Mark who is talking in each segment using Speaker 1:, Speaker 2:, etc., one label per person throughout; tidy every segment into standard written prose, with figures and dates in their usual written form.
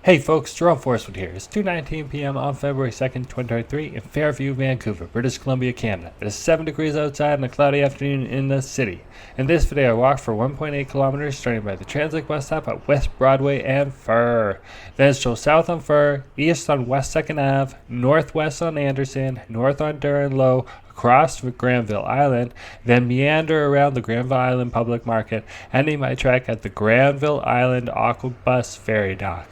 Speaker 1: Hey folks, Jerome Forestwood here. It's 2:19 p.m. on February 2nd, 2023 in Fairview, Vancouver, British Columbia, Canada. It is 7 degrees outside on a cloudy afternoon in the city. In this video, I walked for 1.8 kilometers starting by the Translink bus stop at West Broadway and Fur. Then it's still south on Fur, east on West 2nd Ave, northwest on Anderson, north on Durham Low, across Granville Island, then meander around the Granville Island Public Market, ending my trek at the Granville Island Aquabus Ferry Dock.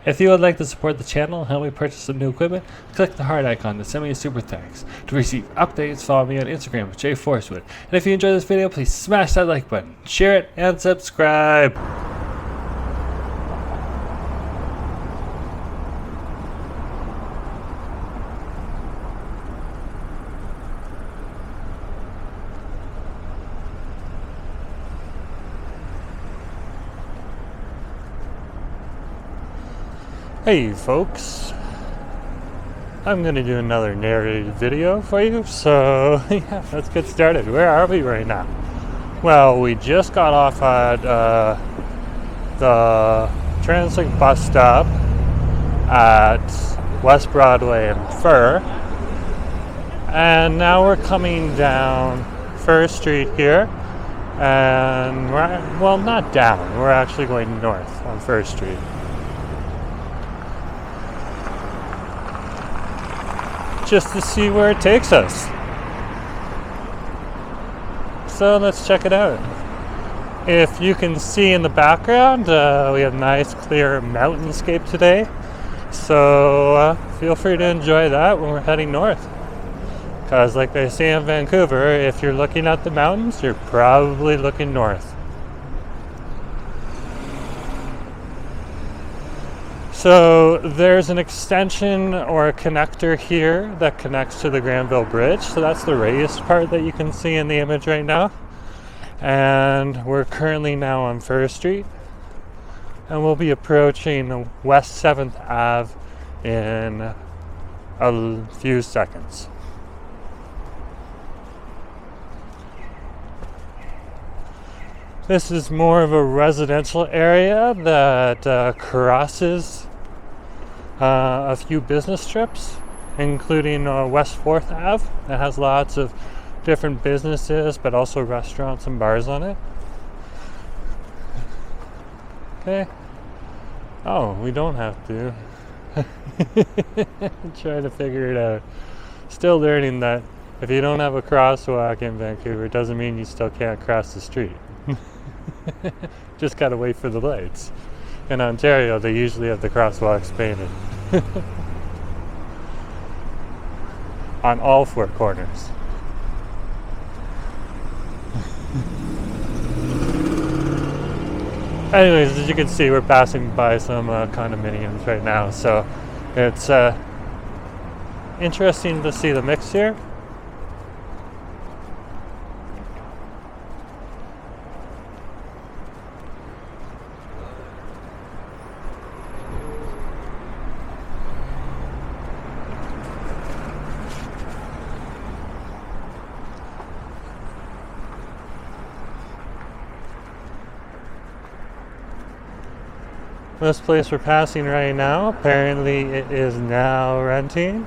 Speaker 1: If you would like to support the channel and help me purchase some new equipment, click the heart icon to send me a super thanks. To receive updates, follow me on Instagram at Forestwood. And if you enjoyed this video, please smash that like button, share it, and subscribe. Hey folks, I'm going to do another narrated video for you, so yeah, let's get started. Where are we right now? Well, we just got off at the Translink bus stop at West Broadway and Fur, and now we're coming down First Street here, and well, not down, we're actually going north on First Street. Just to see where it takes us. So let's check it out. If you can see in the background, we have nice clear mountainscape today. So feel free to enjoy that when we're heading north. Because like they say in Vancouver, if you're looking at the mountains, you're probably looking north. So there's an extension or a connector here that connects to the Granville Bridge. So that's the raised part that you can see in the image right now. And we're currently now on First Street. And we'll be approaching West 7th Ave in a few seconds. This is more of a residential area that crosses a few business strips, including West 4th Ave. That has lots of different businesses, but also restaurants and bars on it. Okay. Oh, we don't have to. Trying to figure it out. Still learning that if you don't have a crosswalk in Vancouver, it doesn't mean you still can't cross the street. Just gotta wait for the lights. In Ontario, they usually have the crosswalks painted on all four corners. Anyways, as you can see, we're passing by some condominiums right now, so it's interesting to see the mix here. This place we're passing right now, apparently it is now renting.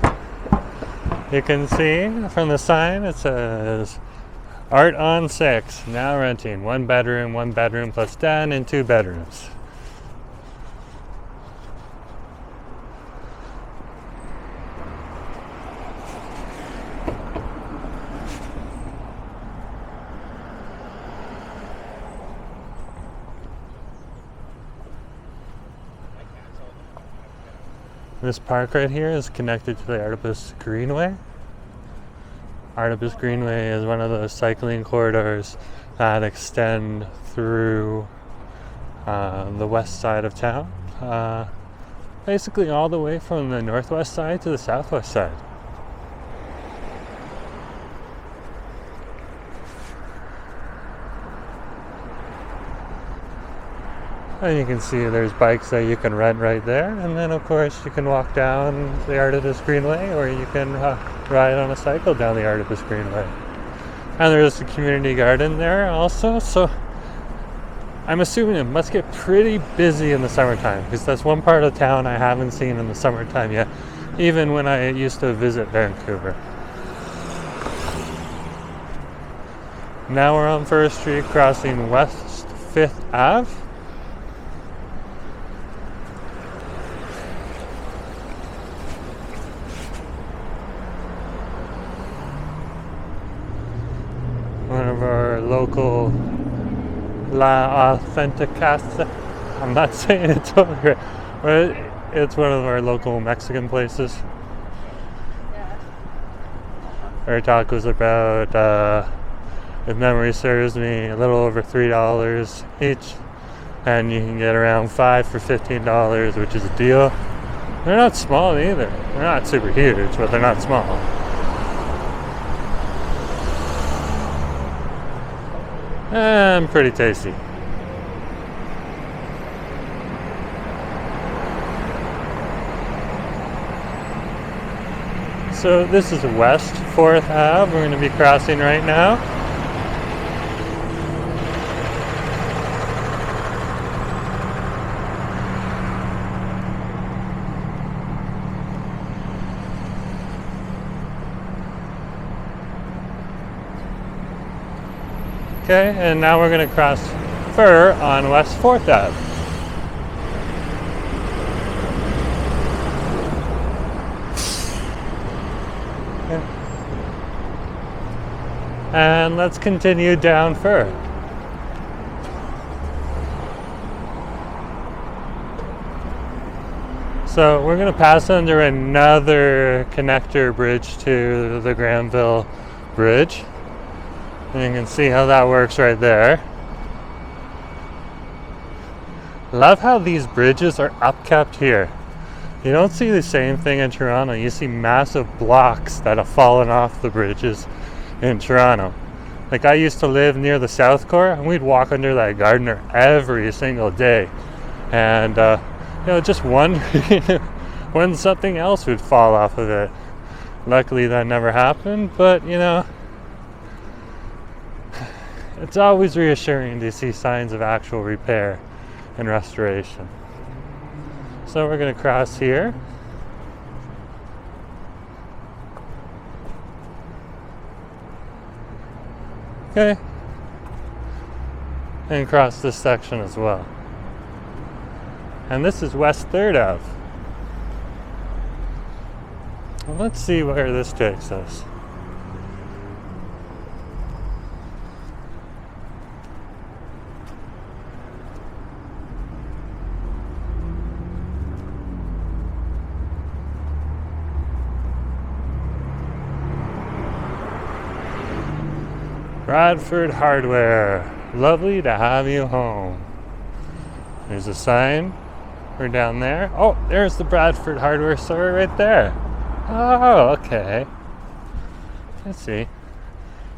Speaker 1: You can see from the sign it says Art on 6, now renting. One bedroom plus den and 2 bedrooms. This park right here is connected to the Artibus Greenway. Artibus Greenway is one of those cycling corridors that extend through the west side of town. Basically all the way from the northwest side to the southwest side. And you can see there's bikes that you can rent right there, and then of course you can walk down the Artibus Greenway, or you can ride on a cycle down the Artibus Greenway. And there's a community garden there also, so I'm assuming it must get pretty busy in the summertime, because that's one part of town I haven't seen in the summertime yet, even when I used to visit Vancouver. Now we're on First Street, crossing West 5th Ave. One of our local La Authenticasa. I'm not saying it's over here, but it's one of our local Mexican places. Our tacos about, if memory serves me, a little over $3 each, and you can get around 5 for $15, which is a deal. They're not small either. They're not super huge, but they're not small. And pretty tasty. So this is West 4th Ave. We're going to be crossing right now. Okay, and now we're going to cross Fur on West 4th Ave. Okay. And let's continue down Fur. So we're going to pass under another connector bridge to the Granville Bridge. And you can see how that works right there. Love how these bridges are upkept here. You don't see the same thing in Toronto. You see massive blocks that have fallen off the bridges in Toronto. Like, I used to live near the South Core, and we'd walk under that Gardner every single day. And, just wondering when something else would fall off of it. Luckily that never happened, but, it's always reassuring to see signs of actual repair and restoration. So we're going to cross here. Okay. And cross this section as well. And this is West 3rd Ave. Well, let's see where this takes us. Bradford Hardware. Lovely to have you home. There's a sign. We're down there. Oh, there's the Bradford Hardware store right there. Oh, okay. Let's see.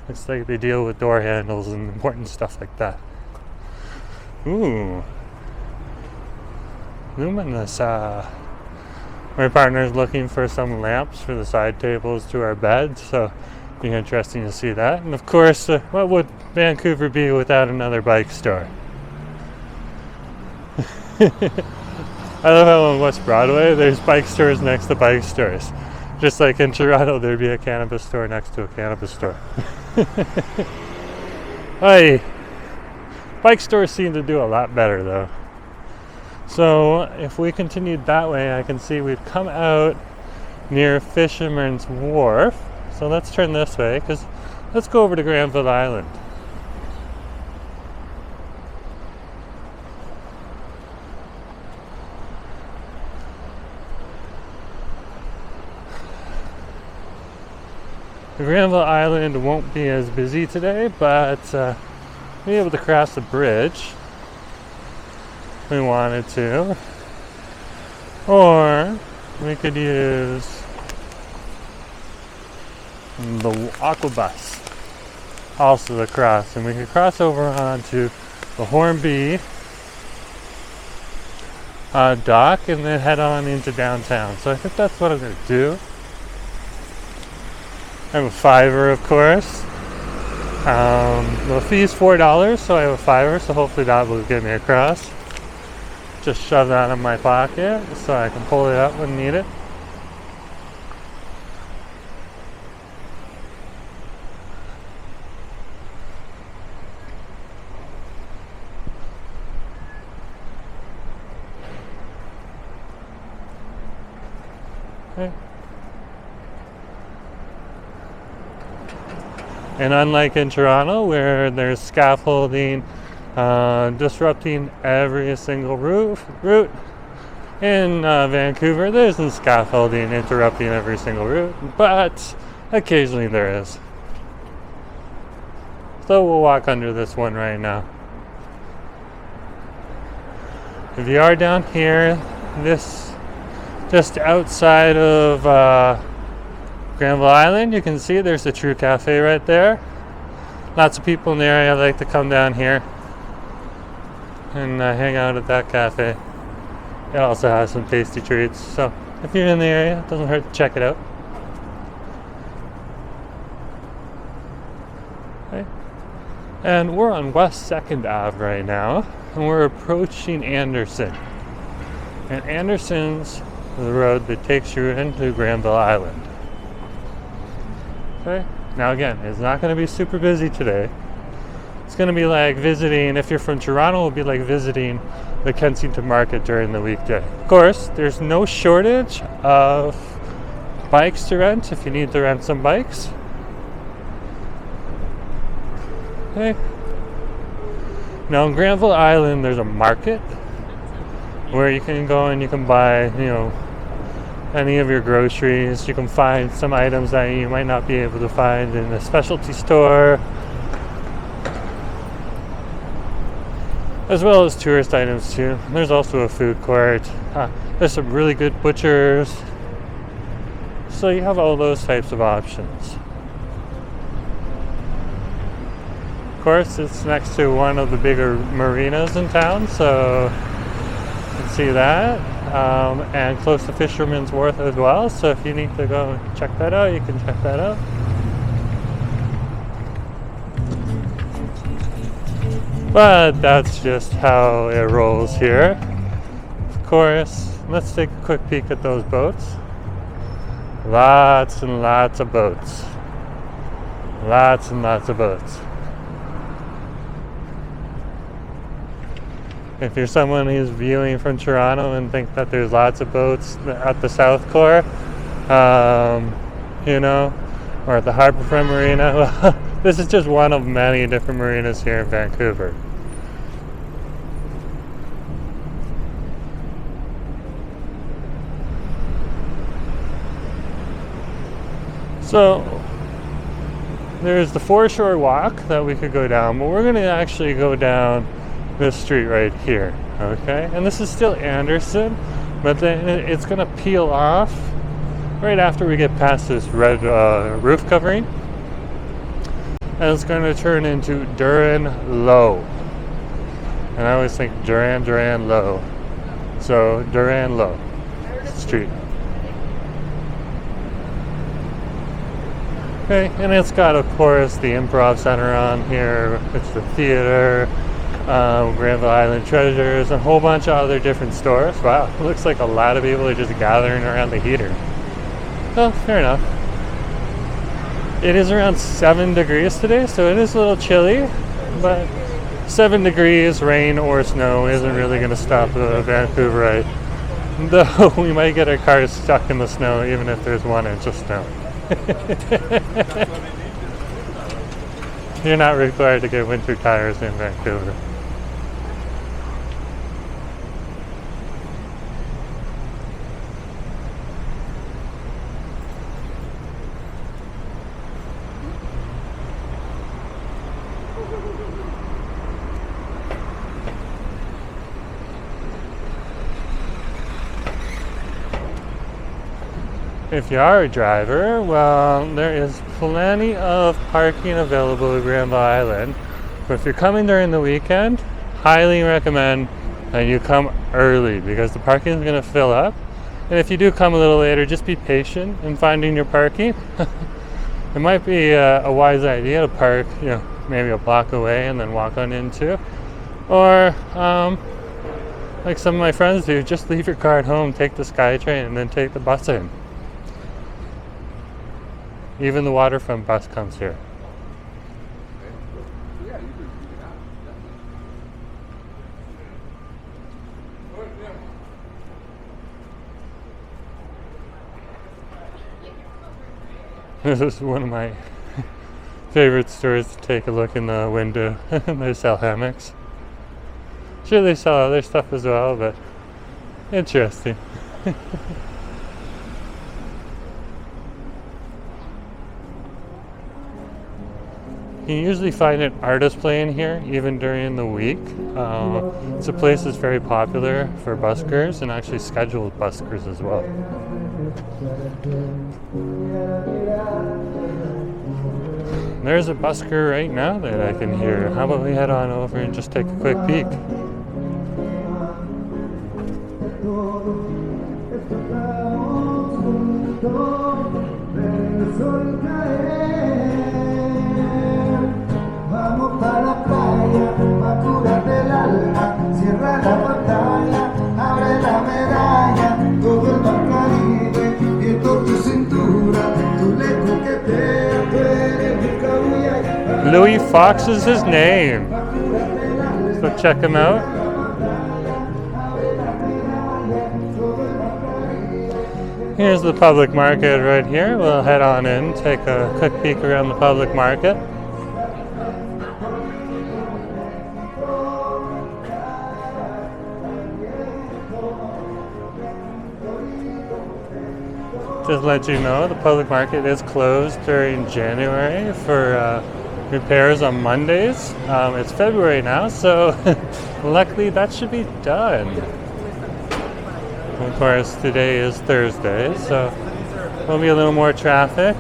Speaker 1: Looks like they deal with door handles and important stuff like that. Ooh. Luminous. My partner's looking for some lamps for the side tables to our bed, so be interesting to see that. And of course, what would Vancouver be without another bike store? I love how on West Broadway there's bike stores next to bike stores. Just like in Toronto there'd be a cannabis store next to a cannabis store. Hey, bike stores seem to do a lot better though. So if we continued that way, I can see we've come out near Fisherman's Wharf. So let's turn this way, because let's go over to Granville Island. The Granville Island won't be as busy today, but we'll be able to cross the bridge if we wanted to. Or we could use the Aquabus also to cross, and we could cross over onto the Hornby dock and then head on into downtown. So I think that's what I'm going to do. I have a $5, of course.
Speaker 2: The fee's $4, so I have a $5, so hopefully that will get me across. Just shove that in my pocket so I can pull it out when needed. Okay. And unlike in Toronto, where there's scaffolding disrupting every single route, in Vancouver, there isn't scaffolding interrupting every single route, but occasionally there is. So we'll walk under this one right now. If you are down here, this just outside of Granville Island, you can see there's a True Cafe right there. Lots of people in the area like to come down here and hang out at that cafe. It also has some tasty treats, so if you're in the area, it doesn't hurt to check it out. Okay. And we're on West 2nd Ave right now, and we're approaching Anderson. And Anderson's the road that takes you into Granville Island. Okay. Now again, it's not going to be super busy today. It's going to be like visiting, if you're from Toronto, it'll be like visiting the Kensington Market during the weekday. Of course, there's no shortage of bikes to rent if you need to rent some bikes. Okay. Now in Granville Island, there's a market where you can go and you can buy, any of your groceries. You can find some items that you might not be able to find in a specialty store, as well as tourist items too. There's also a food court. There's some really good butchers. So you have all those types of options. Of course, it's next to one of the bigger marinas in town, so you can see that. And close to Fisherman's Wharf as well, so if you need to go and check that out, you can check that out. But that's just how it rolls here. Of course, let's take a quick peek at those boats. Lots and lots of boats. Lots and lots of boats. If you're someone who's viewing from Toronto and think that there's lots of boats at the South Core, or at the Harbourfront Marina, well, this is just one of many different marinas here in Vancouver. So, there's the foreshore walk that we could go down, but we're going to actually go down this street right here, okay? And this is still Anderson, but then it's going to peel off right after we get past this red roof covering, and it's going to turn into Duran Low. And I always think Duran Low, so Duran Low Street. Okay, and it's got, of course, the Improv Center on here. It's the theater. Granville Island Treasures, a whole bunch of other different stores. Wow, it looks like a lot of people are just gathering around the heater. Well, fair enough. It is around 7 degrees today, so it is a little chilly, but 7 degrees, rain or snow isn't really going to stop the Vancouverite. Though we might get our cars stuck in the snow even if there's 1 inch of snow. You're not required to get winter tires in Vancouver. If you are a driver, well, there is plenty of parking available at Granville Island. But if you're coming during the weekend, highly recommend that you come early because the parking is going to fill up. And if you do come a little later, just be patient in finding your parking. it might be a wise idea to park, maybe a block away and then walk on into. Or, like some of my friends do, just leave your car at home, take the SkyTrain, and then take the bus in. Even the waterfront bus comes here. This is one of my favorite stores to take a look in the window. They sell hammocks. Sure, they sell other stuff as well, but interesting. You can usually find an artist playing here, even during the week. It's a place that's very popular for buskers and actually scheduled buskers as well. There's a busker right now that I can hear. How about we head on over and just take a quick peek? Louis Fox is his name. So check him out. Here's the public market right here. We'll head on in, take a quick peek around the public market. Just let you know, the public market is closed during January for repairs on Mondays. It's February now, so luckily that should be done. Of course, today is Thursday, so there'll be a little more traffic.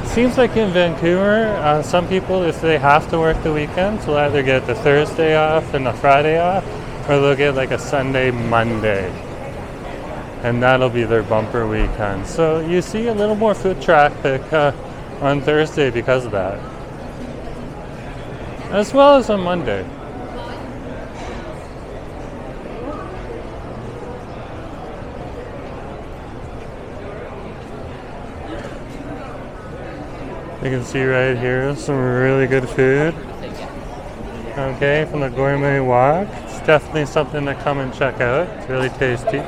Speaker 2: It seems like in Vancouver, some people, if they have to work the weekends, will either get the Thursday off and the Friday off, or they'll get like a Sunday, Monday. And that'll be their bumper weekend. So you see a little more foot traffic on Thursday because of that, as well as on Monday. You can see right here some really good food. Okay, from the Gourmet Walk. It's definitely something to come and check out. It's really tasty.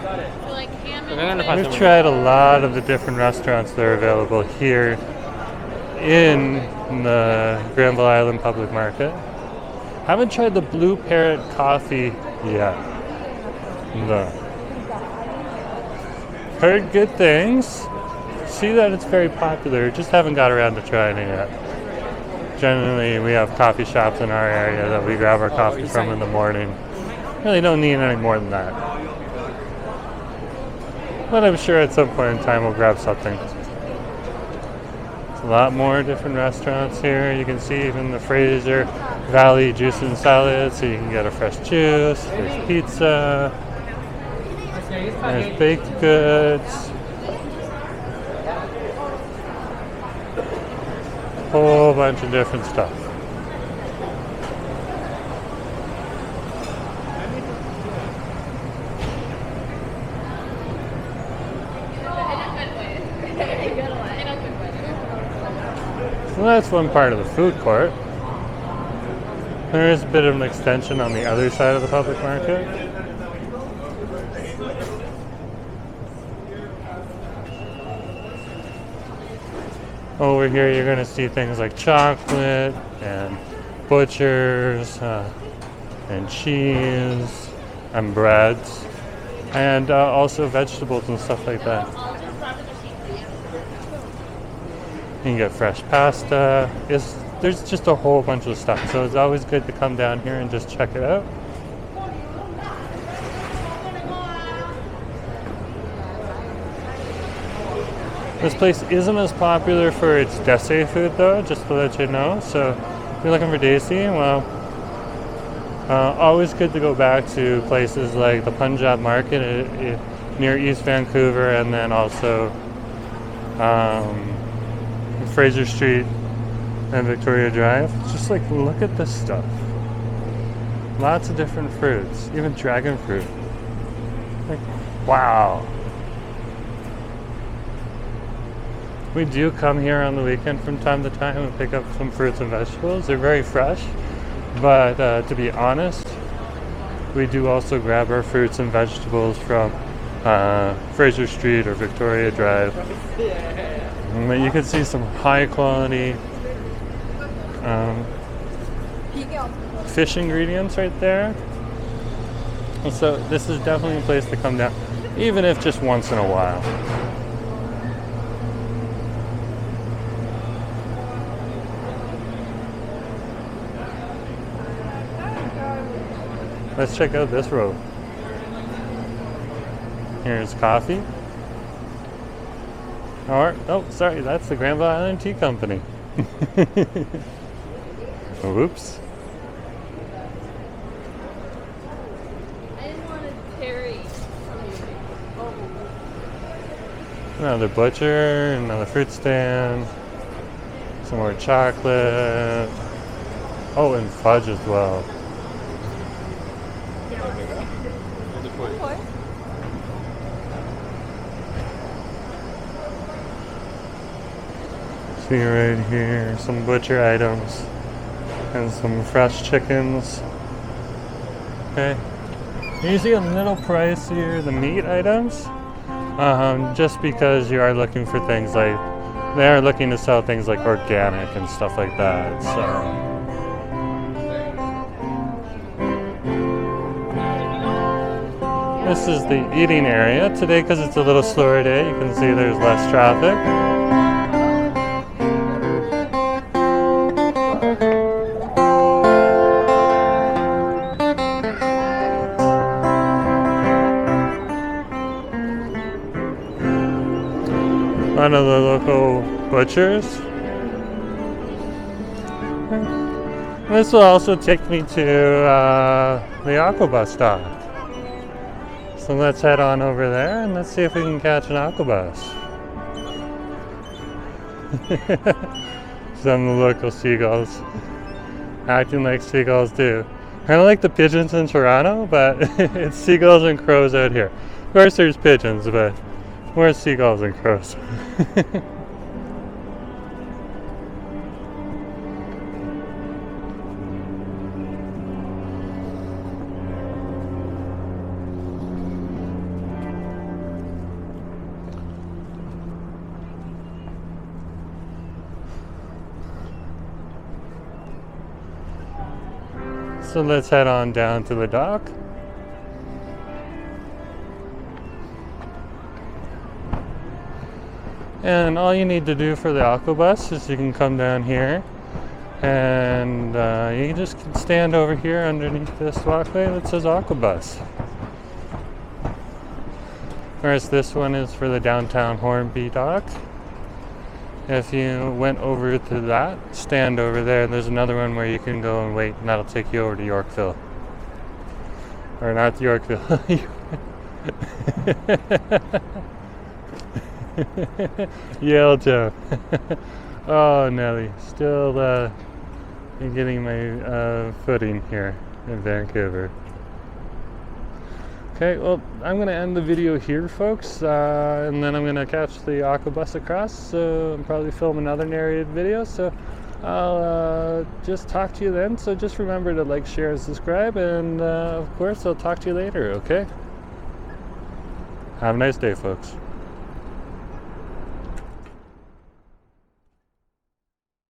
Speaker 2: We've tried a lot of the different restaurants that are available here in the Granville Island Public Market. Haven't tried the Blue Parrot coffee yet. No. Heard good things. See that it's very popular. Just haven't got around to trying it yet. Generally, we have coffee shops in our area that we grab our coffee from in the morning. Really don't need any more than that. But I'm sure at some point in time we'll grab something. There's a lot more different restaurants here. You can see even the Fraser Valley Juice and Salad, so you can get a fresh juice. There's pizza. There's baked goods. Whole bunch of different stuff. So that's one part of the food court. There is a bit of an extension on the other side of the public market. Over here you're going to see things like chocolate and butchers and cheese and breads and also vegetables and stuff like that. You can get fresh pasta. There's just a whole bunch of stuff, so it's always good to come down here and just check it out. This place isn't as popular for its desi food though, just to let you know. So if you're looking for desi, well, always good to go back to places like the Punjab Market near East Vancouver, and then also Fraser Street and Victoria Drive. Just like, look at this stuff. Lots of different fruits, even dragon fruit. Like, wow. We do come here on the weekend from time to time and pick up some fruits and vegetables. They're very fresh, but to be honest, we do also grab our fruits and vegetables from Fraser Street or Victoria Drive. But you can see some high quality fish ingredients right there. And so this is definitely a place to come down, even if just once in a while. Let's check out this road. Here's coffee. Oh, sorry, that's the Granville Island Tea Company. Whoops.
Speaker 3: I didn't want to carry.
Speaker 2: Another butcher, another fruit stand, some more chocolate. Oh, and fudge as well. See right here, some butcher items and some fresh chickens. Okay, usually a little pricier the meat items, just because you are looking for things like, they are looking to sell things like organic and stuff like that. So. This is the eating area. Today, because it's a little slower day, you can see there's less traffic. One of the local butchers. This will also take me to the Aquabus dock. So let's head on over there and let's see if we can catch an Aquabus. Some of the local seagulls acting like seagulls do. Kind of like the pigeons in Toronto, but it's seagulls and crows out here. Of course there's pigeons, but more seagulls and crows. So let's head on down to the dock. And all you need to do for the Aquabus is you can come down here and you can just stand over here underneath this walkway that says Aquabus. Of course, this one is for the downtown Hornby dock. If you went over to that, stand over there, there's another one where you can go and wait, and that'll take you over to Yorkville. Or not Yorkville. Yaletown. Oh, Nelly. Still getting my footing here in Vancouver. Okay, well, I'm going to end the video here, folks, and then I'm going to catch the Aquabus across, so I'll probably film another narrated video, so I'll just talk to you then. So just remember to like, share, and subscribe, and of course, I'll talk to you later, okay? Have a nice day, folks.